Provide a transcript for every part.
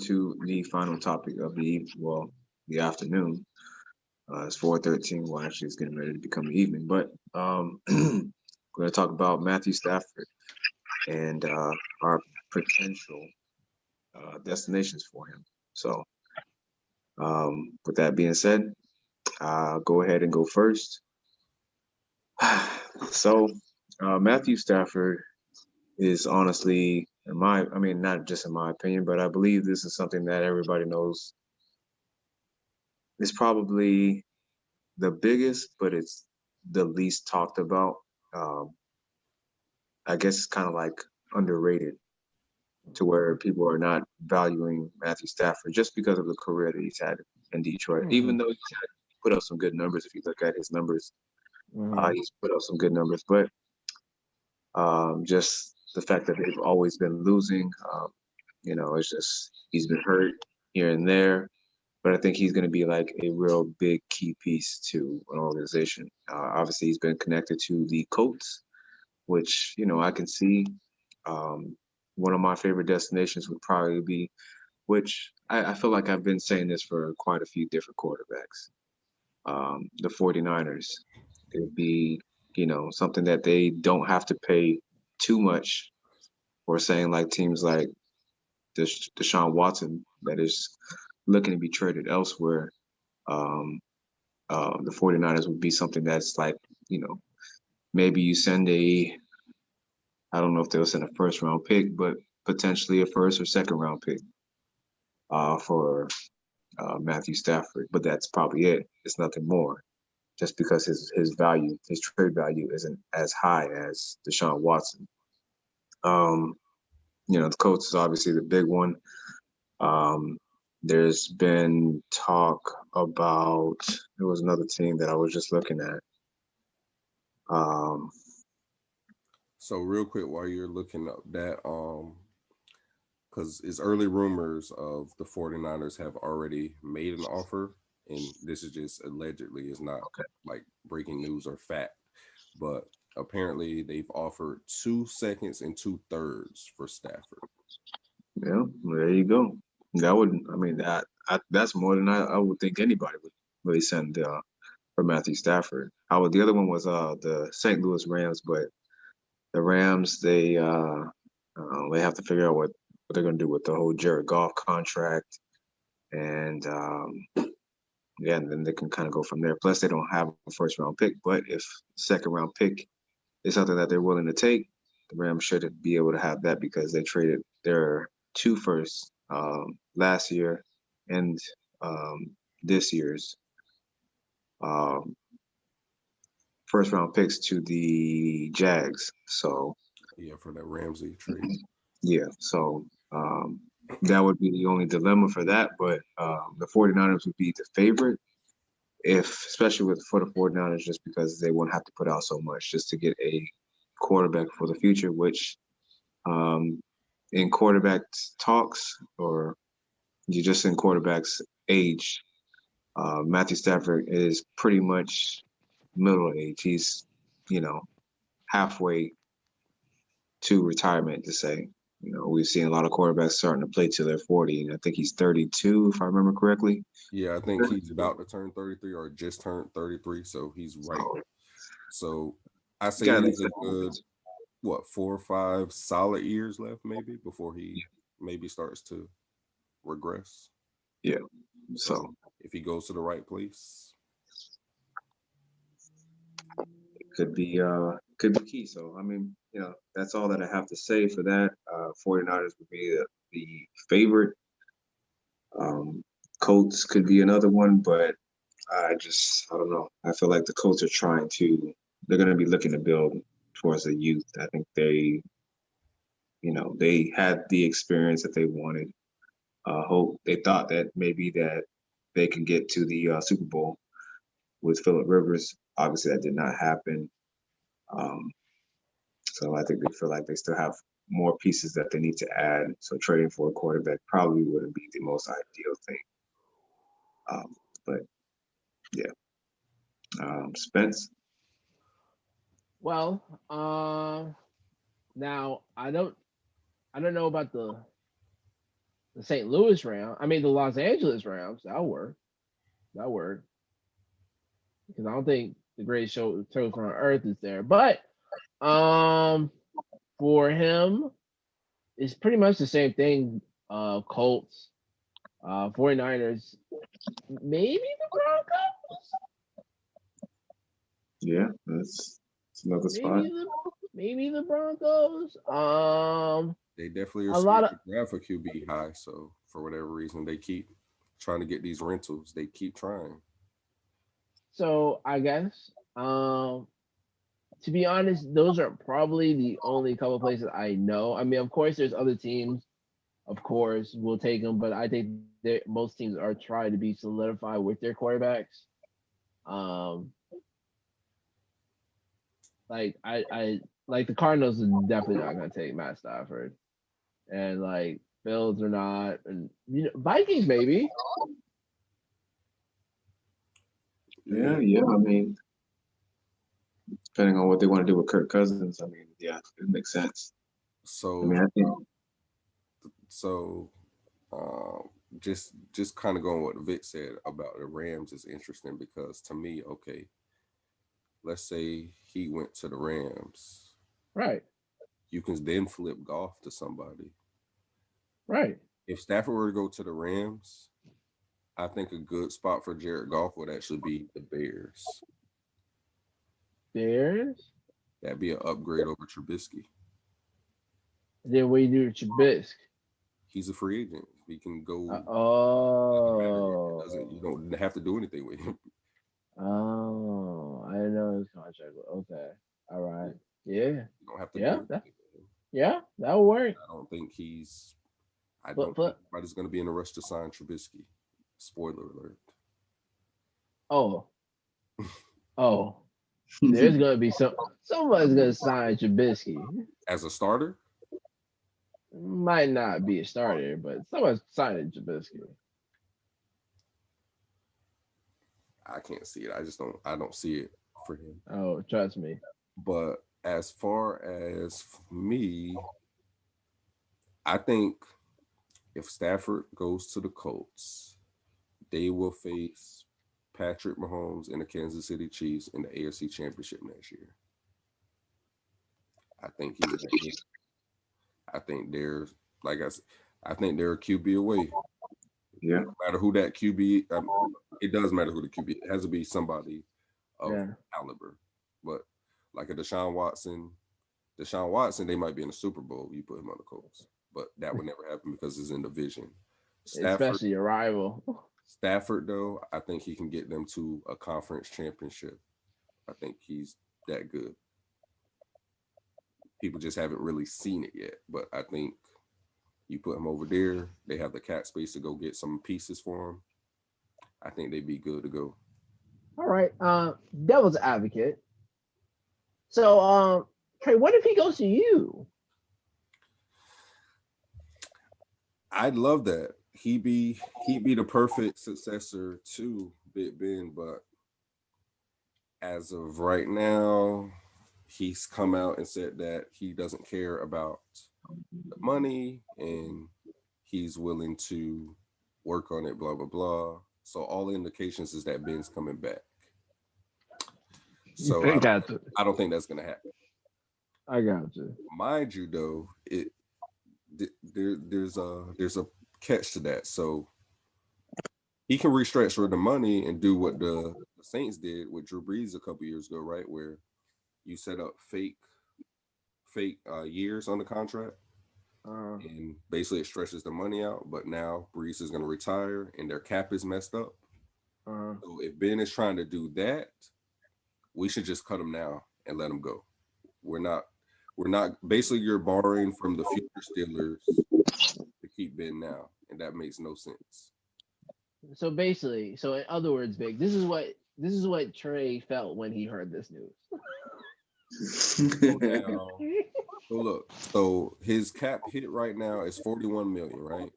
to the final topic of the afternoon. It's 4:13. Well, actually, it's getting ready to become evening. But we're going to talk about Matthew Stafford and our potential destinations for him. So, with that being said, I'll go ahead and go first. So, Matthew Stafford is honestly, I mean, not just in my opinion, but I believe this is something that everybody knows is probably the biggest, but it's the least talked about. Um, I guess it's kind of like underrated to where people are not valuing Matthew Stafford just because of the career that he's had in Detroit. Even though he's had put up some good numbers, if you look at his numbers, he's put up some good numbers. But just the fact that they've always been losing, it's just he's been hurt here and there. But I think he's going to be like a real big key piece to an organization. Obviously, he's been connected to the Colts, which I can see. Um, One of my favorite destinations would probably be, which I feel like I've been saying this for quite a few different quarterbacks. The 49ers. It would be, something that they don't have to pay too much for, saying like teams like Deshaun Watson that is looking to be traded elsewhere. Um, the 49ers would be something that's like, maybe you send I don't know if they'll send a first round pick, but potentially a first or second round pick for Matthew Stafford. But that's probably it. It's nothing more, just because his value, his trade value, isn't as high as Deshaun Watson. Um, the Colts is obviously the big one. Um, there's been talk about, there was another team that I was just looking at. So real quick, while you're looking up that, because it's early rumors of the 49ers have already made an offer, and this is just allegedly, it's not Okay. like breaking news or fact, but apparently they've offered 2 seconds and 2/3 for Stafford. Yeah, well, there you go. That would, I mean, that's more than I would think anybody would really send for Matthew Stafford. The other one was the St. Louis Rams, but the Rams they have to figure out what they're gonna do with the whole Jared Goff contract, and yeah, and then they can kind of go from there. Plus, they don't have a first round pick, but if second round pick is something that they're willing to take, the Rams should be able to have that because they traded their two firsts last year and this year's um, first round picks to the Jags. So Yeah, for that Ramsey trade. yeah, so that would be the only dilemma for that. But the 49ers would be the favorite, especially for the 49ers, just because they won't have to put out so much just to get a quarterback for the future, which um, in quarterback talks, or you just in quarterbacks age, Matthew Stafford is pretty much middle age. He's, you know, halfway to retirement, to say. We've seen a lot of quarterbacks starting to play till they're 40, and I think he's 32, if I remember correctly. Yeah, I think he's about to turn 33 or just turned 33, so he's right. So So I he's say got he at has least a a couple good, years. what, 4 or 5 solid years left maybe before he maybe starts to regress. Yeah. So So if he goes to the right place, could be key. So I mean, that's all that I have to say for that. 49ers would be the favorite. Um, Colts could be another one, but I don't know. I feel like the Colts are they're going to be looking to build towards the youth. I think they had the experience that they wanted. Hope they thought that maybe that they can get to the Super Bowl with Philip Rivers. Obviously, that did not happen. Um, so I think they feel like they still have more pieces that they need to add. So trading for a quarterback probably wouldn't be the most ideal thing. But yeah, Spence. Well, now I don't know about The St. Louis Rams. I mean, the Los Angeles Rams. That'll work. That'll work. Because I don't think the greatest show trophy on earth is there. But um, for him, it's pretty much the same thing. Colts, 49ers, maybe the Broncos. Yeah, that's another spot. Maybe the maybe the Broncos. They definitely are A lot scared of to draft a QB high. So for whatever reason, they keep trying to get these rentals. They keep trying. so I guess to be honest, those are probably the only couple places I know. I mean, of course, there's other teams. Of course, will take them, but I think that most teams are trying to be solidified with their quarterbacks. Um, I like the Cardinals are definitely not going to take Matt Stafford, and like Bills are not, and Vikings maybe. Yeah, Yeah. yeah. I mean, depending on what they want to do with Kirk Cousins, I mean, yeah, it makes sense. I mean, So I think, so um, just kind of going what Vic said about the Rams is interesting because to me, okay, let's say he went to the Rams, Right, you can then flip golf to somebody. right. If Stafford were to go to the Rams, I think a good spot for Jared Goff would actually be the Bears. Bears. That'd be an upgrade over Trubisky. Then what do you do to Trubisky? He's a free agent. He can go. Doesn't matter. It Oh, doesn't. You don't have to do anything with him. oh, I didn't know his contract. Okay, all right. Yeah, You don't have to do yeah, anything with him. yeah, that'll work. I don't think he's. I But don't think but anybody's going to be in a rush to sign Trubisky. Spoiler alert. oh oh, there's gonna be someone's gonna sign Trubisky. As a starter, Might not be a starter, but someone's signing Trubisky. I can't see it. I just don't. I don't see it for him. Oh, trust me. But as far as me, I think if Stafford goes to the Colts, they will face Patrick Mahomes and the Kansas City Chiefs in the AFC Championship next year. I think he's that good. I think they're like I said, I think they're a QB away. yeah, No matter who that QB, it does matter who the QB. It has to be somebody of Yeah, caliber. But like a Deshaun Watson, they might be in the Super Bowl. You put him on the Colts, but that would never happen because it's in division. Stafford, especially a rival. Stafford, though, I think he can get them to a conference championship. I think he's that good. People just haven't really seen it yet, but I think you put him over there. They have the cap space to go get some pieces for him. I think they'd be good to go. All right. Devil's advocate. So Trey, what if he goes to you? I'd love that. He'd be the perfect successor to Big Ben, but as of right now, he's come out and said that he doesn't care about the money and he's willing to work on it, blah blah blah. So all indications is that Ben's coming back. So I got you. I don't think that's gonna happen. I got you. Mind you, though, there's a catch to that. So he can restructure the money and do what the Saints did with Drew Brees a couple years ago, right? Where you set up fake years on the contract, Uh, and basically it stretches the money out. But now Brees is going to retire, and their cap is messed up. uh, So if Ben is trying to do that, we should just cut him now and let him go. We're not. We're not. Basically, you're borrowing from the future Steelers to keep Ben now, and that makes no sense. so basically, so in other words, Big, this is what Trey felt when he heard this news. So now, so look, so his cap hit right now is 41 million, right?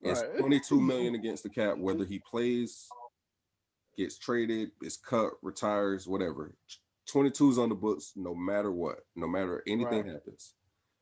It's Right. 22 million against the cap, whether he plays, gets traded, is cut, retires, whatever. 22 is on the books no matter what, no matter anything Right. happens.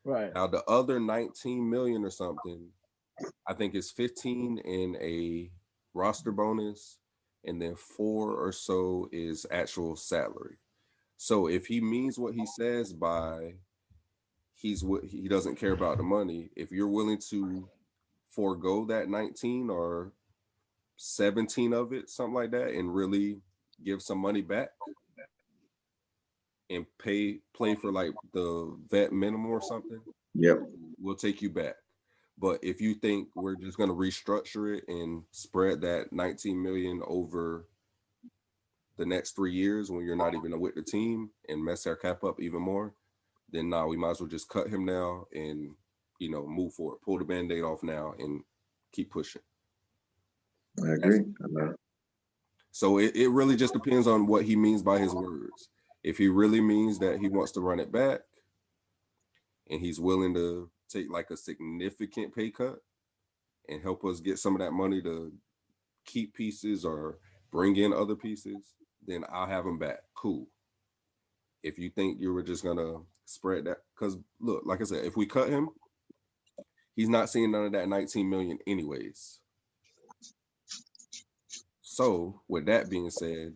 Right. Now the other 19 million or something I think it's 15 in a roster bonus, and then 4 or so is actual salary. So if he means what he says by he doesn't care about the money, if you're willing to forego that 19 or 17 of it, something like that, and really give some money back and play for like the vet minimum or something, Yep. we'll take you back. But if you think we're just going to restructure it and spread that 19 million over the next 3 years when you're not even with the team and mess our cap up even more, then nah, we might as well just cut him now and move forward, pull the band-aid off now and keep pushing. I agree. So it really just depends on what he means by his words. If he really means that he wants to run it back and he's willing to take like a significant pay cut and help us get some of that money to keep pieces or bring in other pieces, then I'll have him back. Cool. If you think you were just gonna spread that, because look, like I said, if we cut him, he's not seeing none of that 19 million anyways. So with that being said,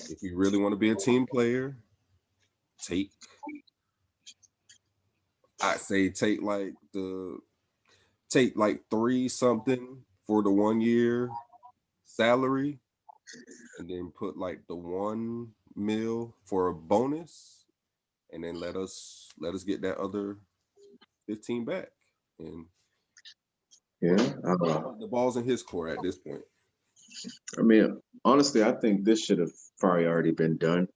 if you really want to be a team player, I'd say take like 3 something for the 1 year salary, and then put like the 1 mil for a bonus, and then let us get that other 15 back. And Yeah. the ball's in his court at this point. I mean, honestly, I think this should have probably already been done.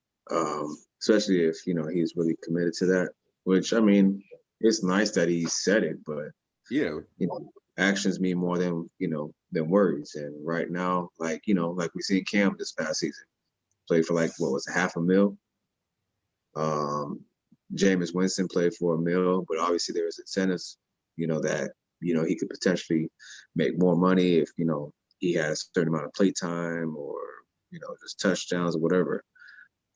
Especially if he's really committed to that. Which, I mean, it's nice that he said it, but Yeah, actions mean more than words. And right now, like we seen Cam this past season, played for like what was it, $500,000. Jameis Winston played for $1 million, but obviously there was incentives, that he could potentially make more money if he had a certain amount of play time or just touchdowns or whatever.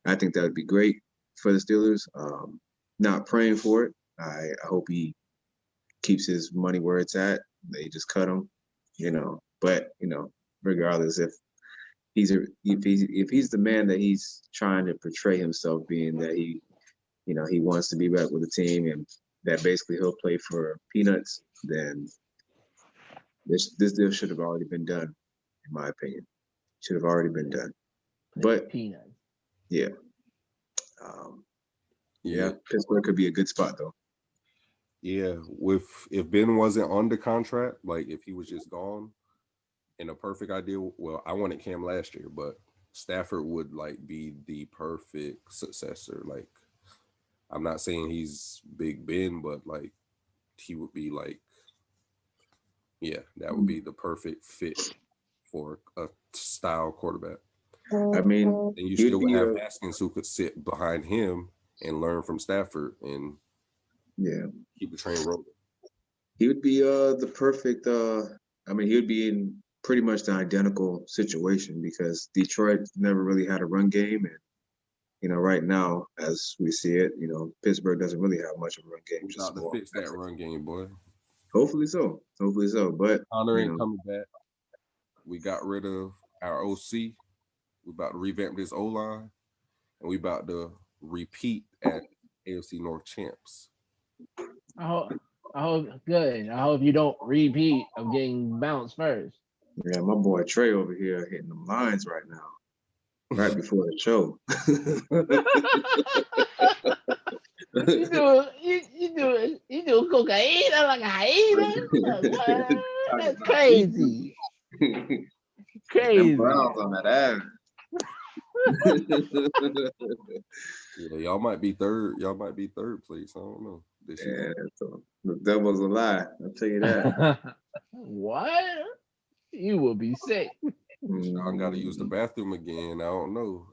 I think that would be great for the Steelers. Not praying for it. I hope he keeps his money where it's at. They just cut him, But regardless, if he's the man that he's trying to portray himself being, that he wants to be back with the team and that basically he'll play for peanuts, then this deal should have already been done, in my opinion. Should have already been done. But peanuts. Yeah. Pittsburgh could be a good spot though. Yeah, if Ben wasn't on the contract, like if he was just gone, in a perfect ideal, well, I wanted Cam last year, but Stafford would like be the perfect successor. Like, I'm not saying he's Big Ben, but like he would be like, yeah, that would be the perfect fit for a style quarterback. I mean, and you still would have Haskins who could sit behind him and learn from Stafford and keep the train rolling. He would be the perfect. I mean, he would be in pretty much the identical situation because Detroit never really had a run game, and right now, as we see it, Pittsburgh doesn't really have much of a run game. He's about to fix that run game, boy. Hopefully so. But Connor ain't coming back. We got rid of our OC. We about to revamp this O-line, and we about to repeat at AFC North champs. I hope good. I hope you don't repeat of getting bounced first. Yeah, my boy Trayy over here hitting them lines right now, right before the show. You do cocaine like a hyena? That's crazy. Crazy. Browns on that ass. Yeah, y'all might be third. Y'all might be third place. I don't know. So the devil's a lie. I'll tell you that. What? You will be sick. I gotta use the bathroom again. I don't know.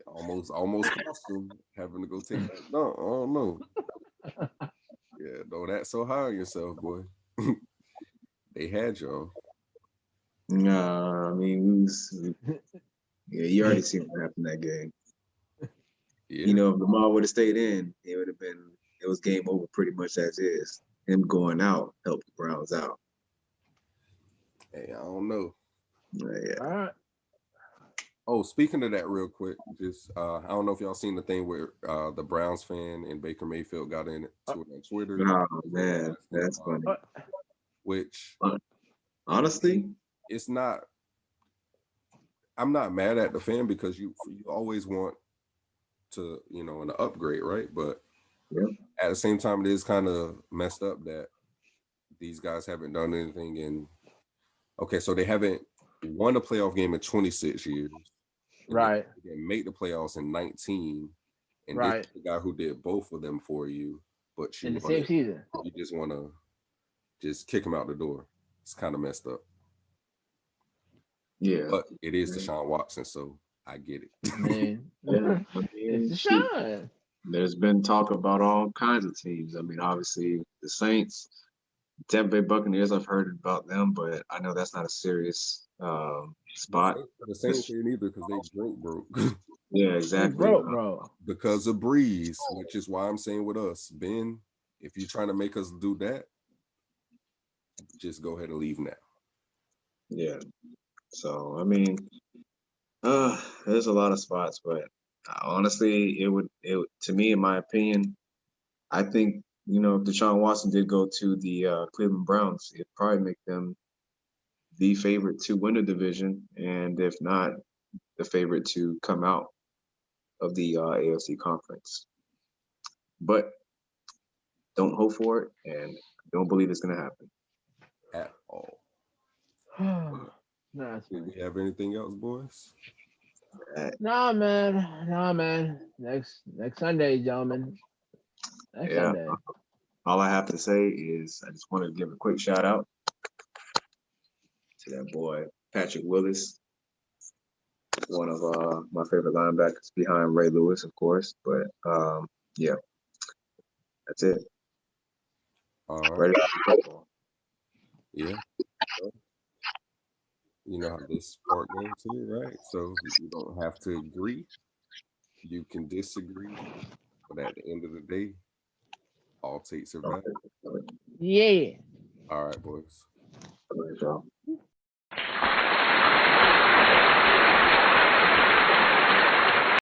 Almost cost him having to go take that. No, I don't know. Yeah, no, that's so high on yourself, boy. They had y'all. Nah, I mean, you already seen what happened that game. Yeah. If Lamar would have stayed in, it would have been. It was game over pretty much as is. him going out helped the Browns out. Hey, I don't know. Yeah. All right. Oh, speaking of that, real quick, just I don't know if y'all seen the thing where the Browns fan and Baker Mayfield got into it on Twitter. Oh man, that's funny. Which Honestly, it's not. I'm not mad at the fan because you always want to an upgrade, right? But yeah. at the same time, it is kind of messed up that these guys haven't done anything in. Okay, so they haven't won a playoff game in 26 years. Right. They didn't make the playoffs in 19. And Right. this is the guy who did both of them for you, but In the same season. You just want to just kick him out the door. It's kind of messed up. Yeah. But it is Deshaun Watson, so I get it. Man. Yeah. It's Deshaun. There's been talk about all kinds of teams. I mean, obviously the Saints, Tampa Bay Buccaneers, I've heard about them, but I know that's not a serious spot. The Saints ain't either because they broke. Yeah, exactly. Broke, bro. Because of Breeze, which is why I'm saying with us, Ben, if you're trying to make us do that, just go ahead and leave now. Yeah. So I mean, there's a lot of spots, but honestly, it would to me, in my opinion, I think if Deshaun Watson did go to the Cleveland Browns, it'd probably make them the favorite to win the division, and if not, the favorite to come out of the AFC conference. But don't hope for it, and don't believe it's going to happen at all. Nah, do we have anything else, boys? Nah, man. Next Sunday, gentlemen. Next Sunday. All I have to say is I just wanted to give a quick shout out to that boy Patrick Willis, one of my favorite linebackers behind Ray Lewis, of course. But yeah, that's it. All right. Ready for football. Yeah. You know how this sport goes too, right? So you don't have to agree. You can disagree. But at the end of the day, all takes are valid. Yeah. All right, boys. All right, y'all.